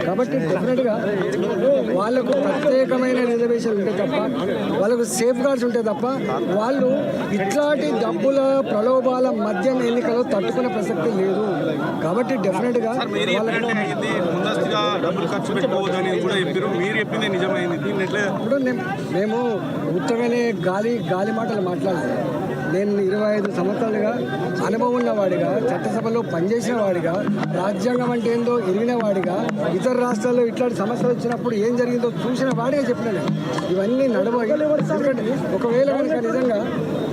కాబట్టి డెఫినెట్గా వాళ్ళకు ప్రత్యేకమైన రిజర్వేషన్ ఉంటే తప్ప, వాళ్ళకు సేఫ్ గార్డ్స్ ఉంటే తప్ప వాళ్ళు ఇట్లాంటి డబ్బుల ప్రలోభాల మద్యం ఎన్నికలో తట్టుకునే ప్రసక్తి లేదు. కాబట్టి డెఫినెట్గా ఇప్పుడు మేము ఉత్తగానే గాలి మాటలు మాట్లాడలేదు. నేను 25 సంవత్సరాలుగా అనుభవం ఉన్నవాడిగా, చట్టసభలో పనిచేసిన వాడిగా, రాజ్యాంగం అంటే ఏందో ఎరిగిన వాడిగా, ఇతర రాష్ట్రాల్లో ఇట్లాంటి సమస్యలు వచ్చినప్పుడు ఏం జరిగిందో చూసిన వాడిగా చెప్పినాను. ఇవన్నీ ఎందుకంటే ఒకవేళ కనుక నిజంగా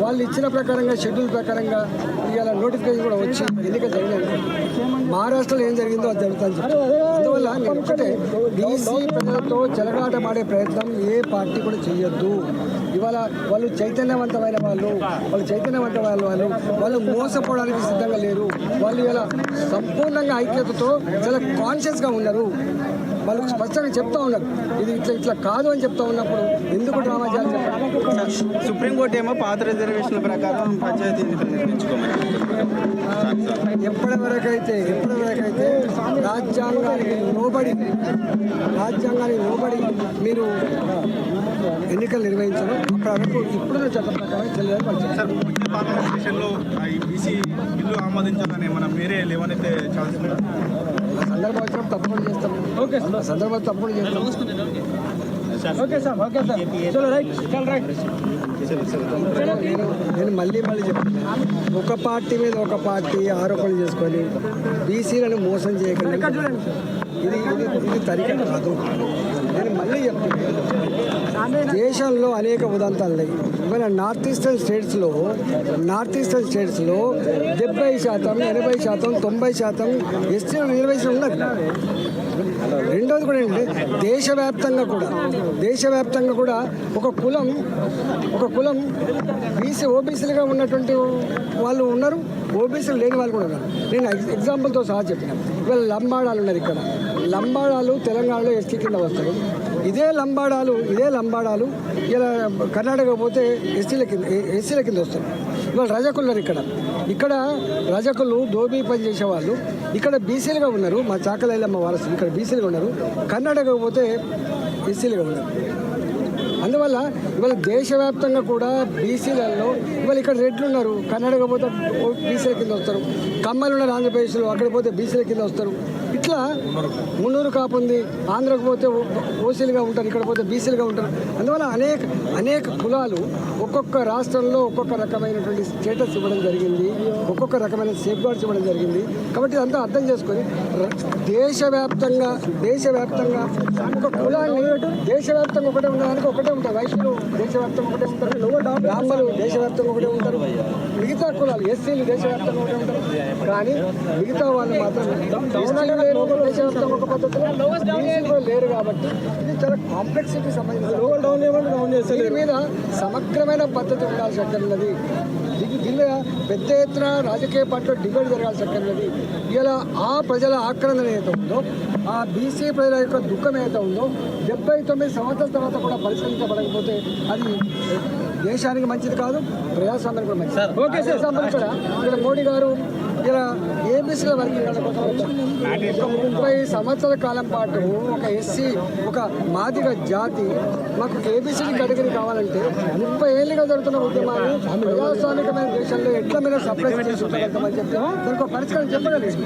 వాళ్ళు ఇచ్చిన ప్రకారంగా షెడ్యూల్ ప్రకారంగా ఇవాళ నోటిఫికేషన్ కూడా వచ్చి ఎన్నిక జరిగినాయి, మహారాష్ట్రలో ఏం జరిగిందో అది జరుగుతుంది. అందువల్ల నేను ఒకటే, బీసీ ప్రజలతో చెలగాటమాడే ప్రయత్నం ఏ పార్టీ కూడా చేయొద్దు. ఇవాళ వాళ్ళు చైతన్యవంతమైన వాళ్ళు మోసపోవడానికి సిద్ధంగా లేరు. వాళ్ళు ఇలా సంపూర్ణంగా ఐక్యతతో చాలా కాన్షియస్గా ఉన్నారు. వాళ్ళు స్పష్టంగా చెప్తా ఉన్నారు, ఇది ఇట్లా కాదు అని చెప్తా ఉన్నప్పుడు ఎందుకు డ్రామా చేయాలి చెప్పండి. సుప్రీంకోర్టు ఏమో పాత రిజర్వేషన్ల ప్రకారం పంచాయతీ ఎన్నికలు నిర్వహించుకోమని ఎప్పటివరకైతే రాజ్యాంగానికి లోబడి మీరు ఎన్నికలు నిర్వహించడం అప్పటి వరకు ఇప్పుడున్న చట్టం ప్రకారం చెల్లెదని సందర్భం వచ్చినప్పుడు తప్పకుండా చేస్తాం. సందర్భం తప్పకుండా చేస్తాం. నేను మళ్ళీ చెప్తున్నాను, ఒక పార్టీ మీద ఒక పార్టీ ఆరోపణలు చేసుకొని బీసీలను మోసం చేయగలిగి ఇది తరిక కాదు. నేను మళ్ళీ చెప్తున్నాను, దేశంలో అనేక ఉదంతాలు ఉన్నాయి. ఇవాళ నార్త్ ఈస్టర్న్ స్టేట్స్లో 70%, 80%, 90% ఎస్టీలు రిజర్వేషన్ ఉన్నది. రెండోది కూడా ఏంటంటే దేశవ్యాప్తంగా కూడా ఒక కులం ఓబీసీలుగా ఉన్నటువంటి వాళ్ళు ఉన్నారు, ఓబీసీలు లేని వాళ్ళు కూడా ఉన్నారు. నేను ఎగ్జాంపుల్తో సహా చెప్పినాను. ఇవాళ లంబాడాలు ఉన్నారు. ఇక్కడ లంబాడాలు తెలంగాణలో ఎస్టీ కింద వస్తారు. ఇదే లంబాడాలు ఇలా కర్ణాటక పోతే ఎస్సీల కింద వస్తారు. ఇవాళ రజకులు ఉన్నారు. ఇక్కడ రజకులు దోబీ పని చేసేవాళ్ళు ఇక్కడ బీసీలుగా ఉన్నారు. మా చాకలైలమ్మ వారసులు ఇక్కడ బీసీలుగా ఉన్నారు. కర్ణాటక పోతే ఎస్సీలుగా ఉన్నారు. అందువల్ల ఇవాళ దేశవ్యాప్తంగా కూడా బీసీలలో ఇవాళ ఇక్కడ రెడ్లు ఉన్నారు, కర్ణాటక పోతే బీసీల కింద వస్తారు. కమ్మలు ఉన్నారు ఆంధ్రప్రదేశ్లో, అక్కడ పోతే బీసీల కింద వస్తారు. ఇట్లా మున్నూరు కాపు ఉంది, ఆంధ్రకు పోతే ఓసీలుగా ఉంటారు, ఇక్కడ పోతే బీసీలుగా ఉంటారు. అందువల్ల అనేక కులాలు ఒక్కొక్క రాష్ట్రంలో ఒక్కొక్క రకమైనటువంటి స్టేటస్ ఇవ్వడం జరిగింది, ఒక్కొక్క రకమైన సేఫ్ గార్డ్స్ ఇవ్వడం జరిగింది. కాబట్టి ఇదంతా అర్థం చేసుకొని దేశవ్యాప్తంగా ఒక కులాన్ని దేశవ్యాప్తంగా ఒకటే ఉండడానికి ఒకటే ఉంటారు. వైశ్యులు దేశవ్యాప్తంగా ఒకటే ఉంటారు, బ్రాహ్మణులు దేశవ్యాప్తంగా ఒకటే ఉంటారు, మిగతా కులాలు ఎస్సీలు దేశవ్యాప్తంగా ఒకటే ఉంటారు. కానీ మిగతా వాళ్ళు మాత్రం దేశవ్యాప్తంగా ఒక పద్ధతిలో లేరు. కాబట్టి ఇది చాలా కాంప్లెక్సిటీ సంబంధించి దీని మీద సమగ్రమైన పద్ధతి ఉండాల్సి ఉన్నది. దీని మీద పెద్ద ఎత్తున రాజకీయ పార్టీలో డిబేట్ జరగాల్సి ఉన్నది. ఇలా ఆ ప్రజల ఆక్రందన ఏదైతే ఉందో, ఆ బీసీ ప్రజల యొక్క దుఃఖం ఏదైతే ఉందో 79 సంవత్సరాల తర్వాత కూడా పరిష్కరించబడకపోతే అది దేశానికి మంచిది కాదు, ప్రజాస్వామ్యానికి కూడా మంచిది. ఇక్కడ మోడీ గారు ఇలా ఏబీసీల వర్గీకరణ కోసం 30 సంవత్సరాల కాలం పాటు ఒక ఎస్సీ ఒక మాదిగ జాతి మాకు ఏబీసీ కేటగిరీ కావాలంటే 30 ఏళ్ళుగా జరుగుతున్న ఉద్యమాన్ని ప్రజాస్వామికమైన దేశంలో ఎట్లా మీద సప్రెస్ చేసుకుంటామని చెప్పి దానికి ఒక పరిష్కారం చెప్పగలిగింది.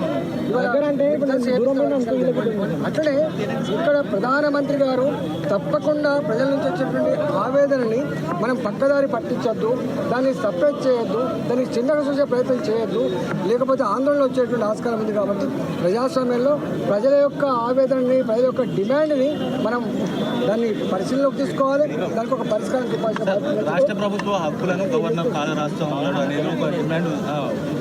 అట్లనే ఇక్కడ ప్రధానమంత్రి గారు తప్పకుండా ప్రజల నుంచి వచ్చేటువంటి ఆవేదనని మనం పక్కదారి పట్టించొద్దు, దాన్ని సప్రెస్ చేయొద్దు, దాన్ని చిన్నగా చూసే ప్రయత్నం చేయొద్దు, లేకపోతే ఆందోళన వచ్చేటువంటి ఆస్కారం ఉంది. కాబట్టి ప్రజాస్వామ్యంలో ప్రజల యొక్క ఆవేదనని, ప్రజల యొక్క డిమాండ్ని మనం దాన్ని పరిశీలనలోకి తీసుకోవాలి, దానికి ఒక పరిష్కారం చెప్పాల్సిన రాష్ట్ర ప్రభుత్వ హక్కులను గవర్నర్ రాష్ట్రం అనేది ఒక డిమాండ్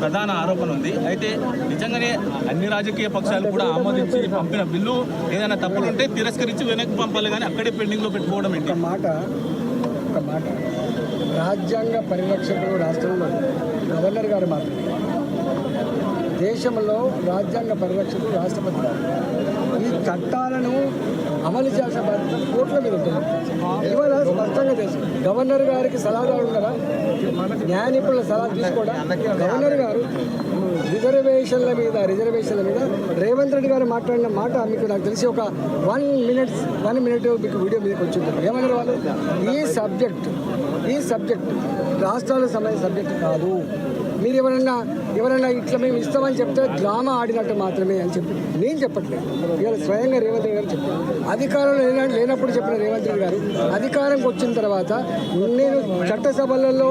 ప్రధాన ఆరోపణ ఉంది. అయితే నిజంగానే అన్ని రాజకీయ పక్షాలు కూడా ఆమోదించి పంపిన బిల్లు ఏదైనా తప్పులుంటే తిరస్కరించి వెనక్కి పంపాలి, కానీ అక్కడే పెండింగ్లో పెట్టుకోవడం ఏంటి? ఒక మాట రాజ్యాంగ పరిరక్షకుడు రాష్ట్రంలో గవర్నర్ గారు మాత్రమే, దేశంలో రాజ్యాంగ పరిరక్షకుడు రాష్ట్రపతి గారు. ఈ చట్టాలను అమలు చేయాల్సిన బాధ్యత కోర్టుల మీద ఉంటుంది. ఇవాళ స్పష్టంగా తెలుసు గవర్నర్ గారికి సలహాదారు ఉన్నారా, న్యాయ నిపుణుల సలహా తీసుకోవడం. గవర్నర్ గారు రిజర్వేషన్ల మీద రేవంత్ రెడ్డి గారు మాట్లాడిన మాట మీకు నాకు తెలిసి ఒక 1 minute మీకు వీడియో మీకు వచ్చింది. ఏమన్నారు వాళ్ళు, ఈ సబ్జెక్ట్ రాష్ట్రాలకు సంబంధించిన సబ్జెక్ట్ కాదు, మీరు ఎవరైనా ఇట్లా మేము ఇస్తామని చెప్తే డ్రామా ఆడినట్టు మాత్రమే అని చెప్పి నేను చెప్పట్లేదు. ఇవాళ స్వయంగా రేవంత్ రెడ్డి గారు చెప్పారు. అధికారంలో లేనప్పుడు చెప్పిన రేవంత్ రెడ్డి గారు అధికారంకి వచ్చిన తర్వాత నేను చట్టసభలలో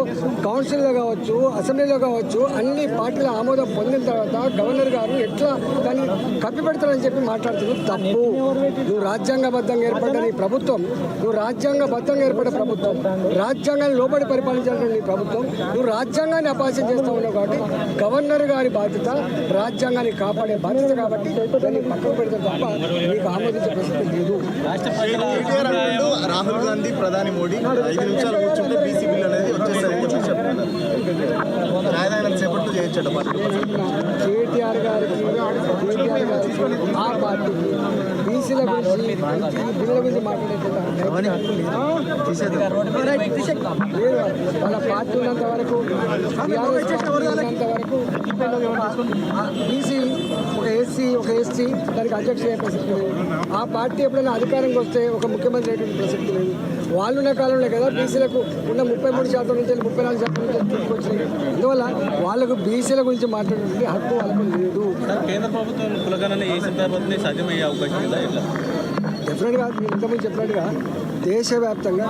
కౌన్సిల్లో కావచ్చు, అసెంబ్లీలో కావచ్చు, అన్ని పార్టీల ఆమోదం పొందిన తర్వాత గవర్నర్ గారు ఎట్లా దాన్ని కప్పిపెడతారని చెప్పి మాట్లాడుతున్నారు. తప్పు. నువ్వు రాజ్యాంగబద్ధంగా ఏర్పడ్డ నీ ప్రభుత్వం, రాజ్యాంగాన్ని లోబడి పరిపాలించాల్సిన నీ ప్రభుత్వం, నువ్వు రాజ్యాంగాన్ని అపాస్యం చేస్తావు కాబట్టి గవర్నర్ గారి బాధ్యత రాజ్యాంగాన్ని కాపాడే బాధ్యత, కాబట్టి దాన్ని పక్కకు పెడతారు తప్ప మీకు ఆమోదించే ప్రసక్తి లేదు. రాష్ట్ర ప్రజల అభిప్రాయం రాహుల్ గాంధీ ప్రధాని మోడీ 5 నిమిషాలు కూర్చుంటే బీసీ బిల్ అనేది వచ్చేస్తారని చెప్పి చెప్తున్నారు. రాజధాని చేపట్టు చేయొచ్చట కేటీఆర్ గారికి ఆ పార్టీకి బీసీల గురించి ఈ బిల్లుల గురించి మాట్లాడేటప్పుడు లేదు. వాళ్ళ పార్టీ ఉన్నంత వరకు బీసీ ఒక ఎస్సీ దానికి అధ్యక్ష అయ్యే ప్రసక్తి లేదు. ఆ పార్టీ ఎప్పుడైనా అధికారంకి వస్తే ఒక ముఖ్యమంత్రి అయ్యేటువంటి ప్రసక్తి లేదు. వాళ్ళున్న కాలంలో కదా బీసీలకు ఉన్న 33% నుంచి 34% నుంచి తీసుకొచ్చింది. అందువల్ల వాళ్ళకు బీసీల గురించి మాట్లాడే హక్కు వాళ్ళకు లేదు. కేంద్ర ప్రభుత్వం కులగణన చేసిన తర్వాతనే సాధ్యమయ్యే అవకాశం ఉందా? ఇట్లా డెఫినెట్గా మీరు ఇంతకుముందు చెప్పినట్టుగా దేశవ్యాప్తంగా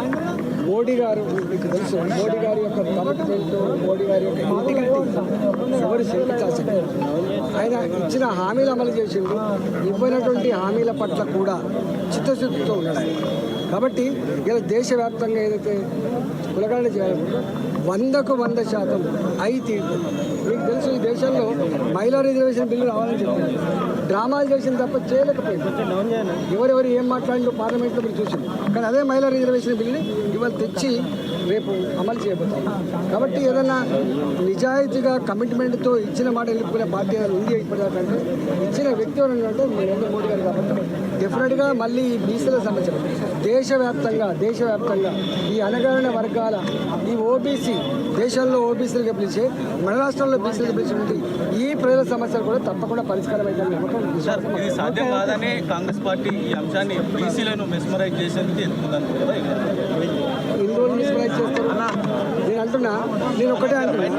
మోడీ గారు, మీకు తెలుసు మోడీ గారి యొక్క కమిట్మెంట్, మోడీ గారి యొక్క ఇంటిగ్రిటీ ఎవరు శంకించాల్సింది. ఆయన ఇచ్చిన హామీలు అమలు చేసిండు, ఇవ్వనటువంటి హామీల పట్ల కూడా చిత్తశుద్ధితో ఉన్నాడు. కాబట్టి ఇలా దేశవ్యాప్తంగా ఏదైతే కులగణన చేయాలనుకుంటే 100% అయితే మీకు తెలుసు ఈ దేశంలో మహిళా రిజర్వేషన్ బిల్లు రావాలని చెప్పారు. డ్రామాలు చేసిన తప్ప చేయలేకపోయింది. ఎవరెవరు ఏం మాట్లాడిందో పార్లమెంట్లో మీరు చూసింది. కానీ అదే మహిళా రిజర్వేషన్ బిల్లుని ఇవాళ తెచ్చి రేపు అమలు చేయబోతాం. కాబట్టి ఏదైనా నిజాయితీగా కమిట్మెంట్తో ఇచ్చిన మాట వెళ్ళిపోయిన పార్టీ ఉంది ఇప్పటిదాకంటే ఇచ్చిన వ్యక్తి ఎవరంటే నరేంద్ర మోడీ గారు. కాబట్టి డెఫినెట్గా మళ్ళీ ఈ బీసీల సమస్య దేశవ్యాప్తంగా ఈ అణగారిన వర్గాల ఈ ఓబీసీ దేశంలో ఓబీసీలుగా పిలిచే మన రాష్ట్రంలో బీసీలుగా పిలిచి ఈ ప్రజల సమస్యలు కూడా తప్పకుండా పరిష్కారం అవుతాయని నమ్మకం. సార్, ఇది సాధ్యం కాదని కాంగ్రెస్ పార్టీ ఈ అంశాన్ని బీసీలను మెస్మరైజ్ చేసేందుకు ఎత్తుకుందనుకుంటారా? ఎన్ని రోజులు మిస్ప్రైజ్ చేస్తారు? నేను ఒకటే అంటున్నా.